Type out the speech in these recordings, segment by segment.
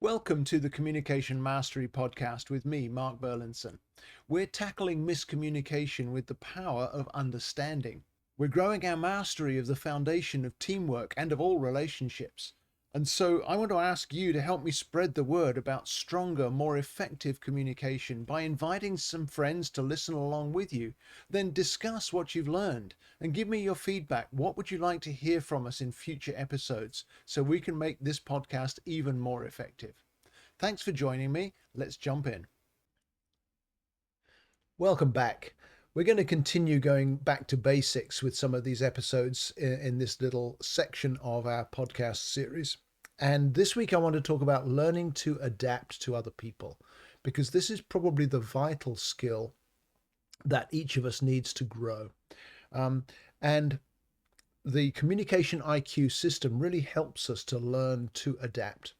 Welcome to the Communication Mastery Podcast with me, Mark Burlinson. We're tackling miscommunication with the power of understanding. We're growing our mastery of the foundation of teamwork and of all relationships. And so I want to ask you to help me spread the word about stronger, more effective communication by inviting some friends to listen along with you. Then discuss what you've learned and give me your feedback. What would you like to hear from us in future episodes so we can make this podcast even more effective? Thanks for joining me. Let's jump in. Welcome back. We're going to continue going back to basics with some of these episodes in this little section of our podcast series. And this week, I want to talk about learning to adapt to other people, because this is probably the vital skill that each of us needs to grow. And the communication IQ system really helps us to learn to adapt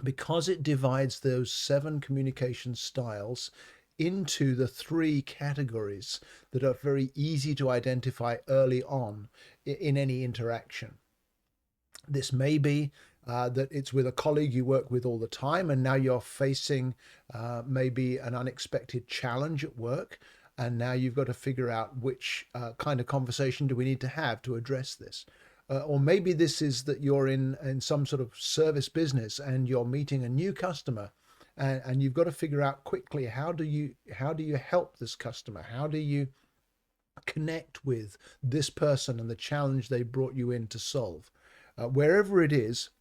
because it divides those 7 communication styles into the 3 categories that are very easy to identify early on in any interaction. This may be that it's with a colleague you work with all the time, and now you're facing maybe an unexpected challenge at work, and now you've got to figure out which kind of conversation do we need to have to address this. Or maybe this is that you're in some sort of service business and you're meeting a new customer, and you've got to figure out quickly how do you help this customer? How do you connect with this person and the challenge they brought you in to solve? Wherever it is,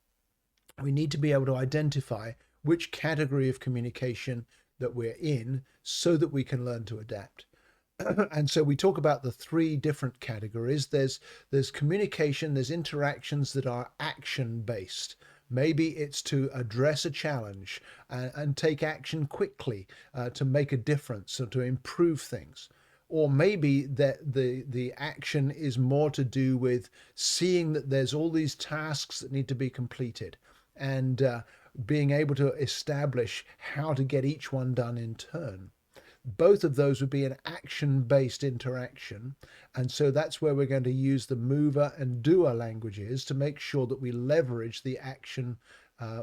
we need to be able to identify which category of communication that we're in so that we can learn to adapt. And so we talk about the 3 different categories. There's communication, there's interactions that are action based. Maybe it's to address a challenge and take action quickly to make a difference or to improve things. Or maybe that the action is more to do with seeing that there's all these tasks that need to be completed, and being able to establish how to get each one done in turn. Both of those would be an action-based interaction. And so that's where we're going to use the mover and doer languages to make sure that we leverage the action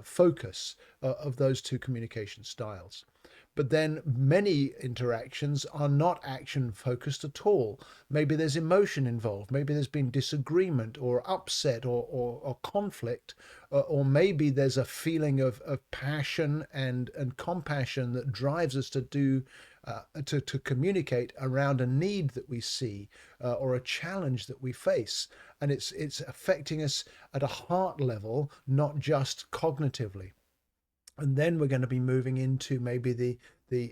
focus of those 2 communication styles. But then many interactions are not action focused at all. Maybe there's emotion involved. Maybe there's been disagreement or upset or conflict, or maybe there's a feeling of passion and compassion that drives us to do to communicate around a need that we see or a challenge that we face. And it's affecting us at a heart level, not just cognitively. And then we're going to be moving into maybe the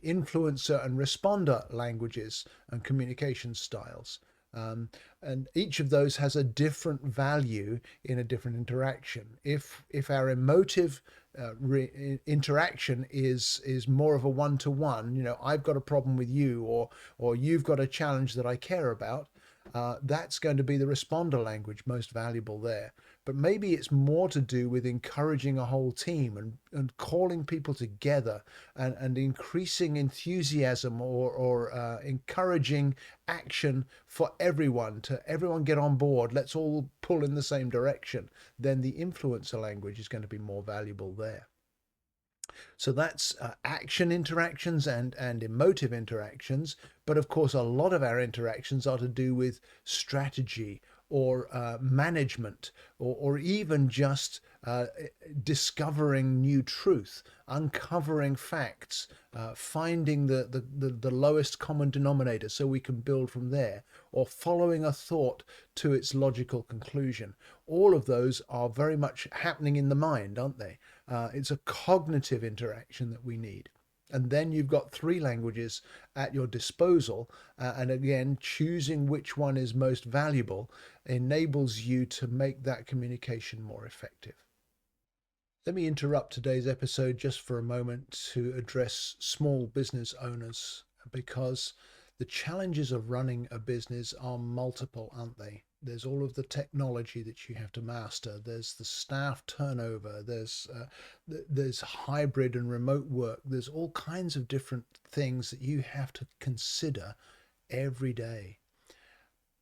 influencer and responder languages and communication styles. And each of those has a different value in a different interaction. If our emotive interaction is more of a one-to-one, I've got a problem with you, or you've got a challenge that I care about, that's going to be the responder language most valuable there. But maybe it's more to do with encouraging a whole team and calling people together and increasing enthusiasm or encouraging action for everyone get on board. Let's all pull in the same direction. Then the influencer language is going to be more valuable there. So that's action interactions and emotive interactions. But of course, a lot of our interactions are to do with strategy or management, or even just discovering new truth, uncovering facts, finding the lowest common denominator so we can build from there, or following a thought to its logical conclusion. All of those are very much happening in the mind, aren't they? It's a cognitive interaction that we need. And then you've got 3 languages at your disposal. And again, choosing which one is most valuable enables you to make that communication more effective. Let me interrupt today's episode just for a moment to address small business owners, because the challenges of running a business are multiple, aren't they? There's all of the technology that you have to master. There's the staff turnover. There's hybrid and remote work. There's all kinds of different things that you have to consider every day.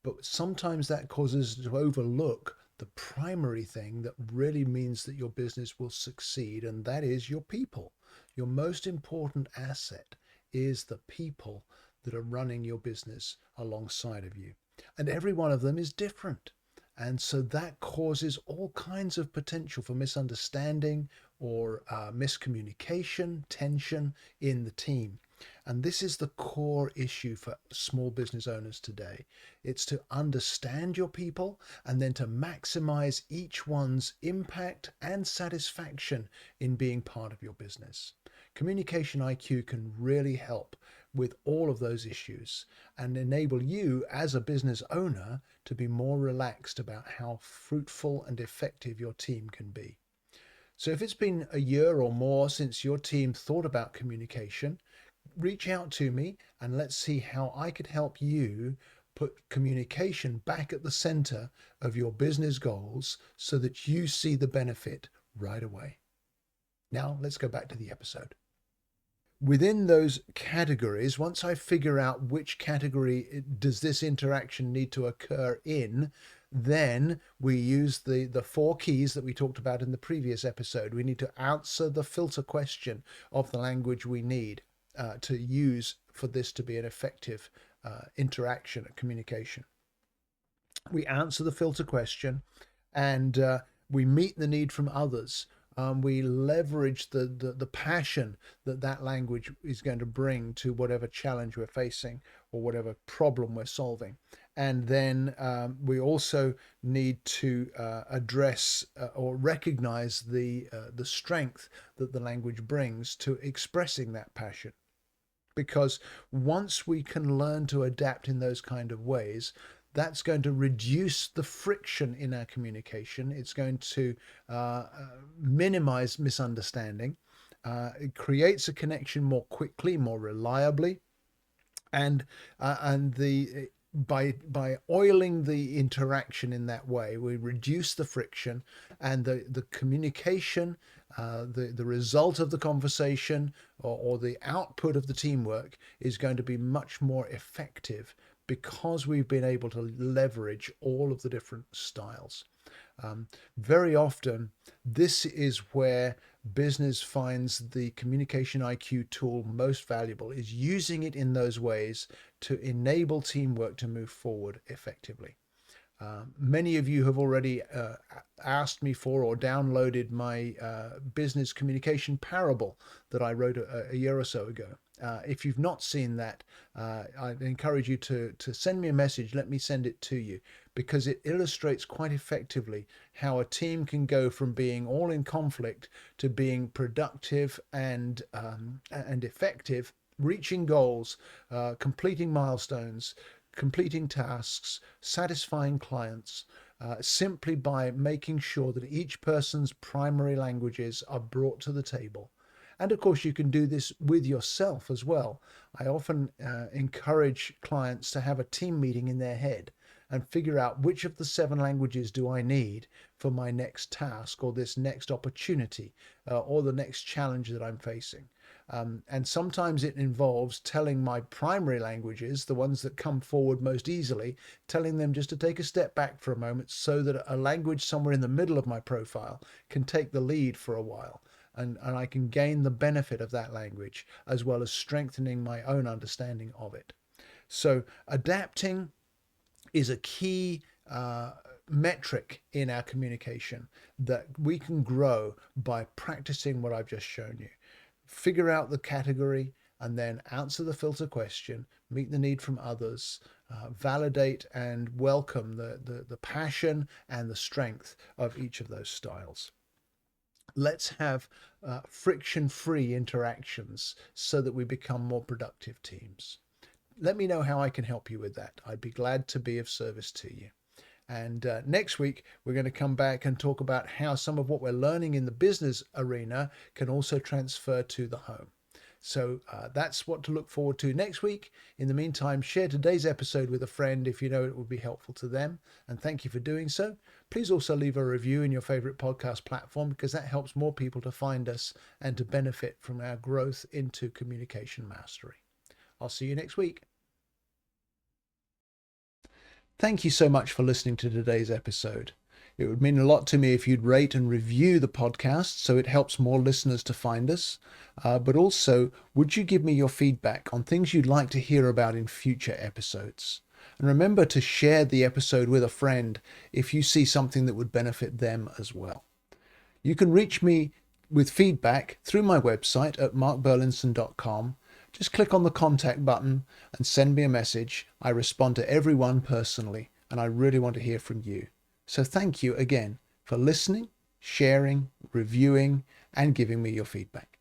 But sometimes that causes us to overlook the primary thing that really means that your business will succeed, and that is your people. Your most important asset is the people that are running your business alongside of you. And every one of them is different. And so that causes all kinds of potential for misunderstanding or miscommunication, tension in the team. And this is the core issue for small business owners today. It's to understand your people and then to maximize each one's impact and satisfaction in being part of your business. Communication IQ can really help with all of those issues and enable you as a business owner to be more relaxed about how fruitful and effective your team can be. So if it's been a year or more since your team thought about communication, reach out to me and let's see how I could help you put communication back at the center of your business goals so that you see the benefit right away. Now let's go back to the episode. Within those categories, once I figure out which category does this interaction need to occur in, then we use the 4 keys that we talked about in the previous episode. We need to answer the filter question of the language we need to use for this to be an effective interaction and communication. We answer the filter question and we meet the need from others. We leverage the passion that language is going to bring to whatever challenge we're facing or whatever problem we're solving. And then we also need to address or recognize the strength that the language brings to expressing that passion. Because once we can learn to adapt in those kind of ways, that's going to reduce the friction in our communication. It's going to minimize misunderstanding. It creates a connection more quickly, more reliably, and by oiling the interaction in that way, we reduce the friction, and the communication, the result of the conversation or the output of the teamwork is going to be much more effective because we've been able to leverage all of the different styles. Very often, this is where business finds the communication IQ tool most valuable, is using it in those ways to enable teamwork to move forward effectively. Many of you have already asked me for or downloaded my business communication parable that I wrote a year or so ago. If you've not seen that, I encourage you to send me a message. Let me send it to you, because it illustrates quite effectively how a team can go from being all in conflict to being productive and effective, reaching goals, completing milestones, completing tasks, satisfying clients, simply by making sure that each person's primary languages are brought to the table. And of course, you can do this with yourself as well. I often encourage clients to have a team meeting in their head and figure out which of the 7 languages do I need for my next task or this next opportunity or the next challenge that I'm facing. And sometimes it involves telling my primary languages, the ones that come forward most easily, telling them just to take a step back for a moment so that a language somewhere in the middle of my profile can take the lead for a while. And I can gain the benefit of that language as well as strengthening my own understanding of it. So adapting is a key metric in our communication that we can grow by practicing what I've just shown you. Figure out the category and then answer the filter question, meet the need from others, validate and welcome the passion and the strength of each of those styles. Let's have friction-free interactions so that we become more productive teams. Let me know how I can help you with that. I'd be glad to be of service to you. And next week, we're going to come back and talk about how some of what we're learning in the business arena can also transfer to the home. So that's what to look forward to next week. In the meantime, share today's episode with a friend if you know it would be helpful to them. And thank you for doing so. Please also leave a review in your favorite podcast platform, because that helps more people to find us and to benefit from our growth into communication mastery. I'll see you next week. Thank you so much for listening to today's episode. It would mean a lot to me if you'd rate and review the podcast so it helps more listeners to find us. But also, would you give me your feedback on things you'd like to hear about in future episodes? And remember to share the episode with a friend if you see something that would benefit them as well. You can reach me with feedback through my website at markburlinson.com. Just click on the contact button and send me a message. I respond to everyone personally, and I really want to hear from you. So thank you again for listening, sharing, reviewing, and giving me your feedback.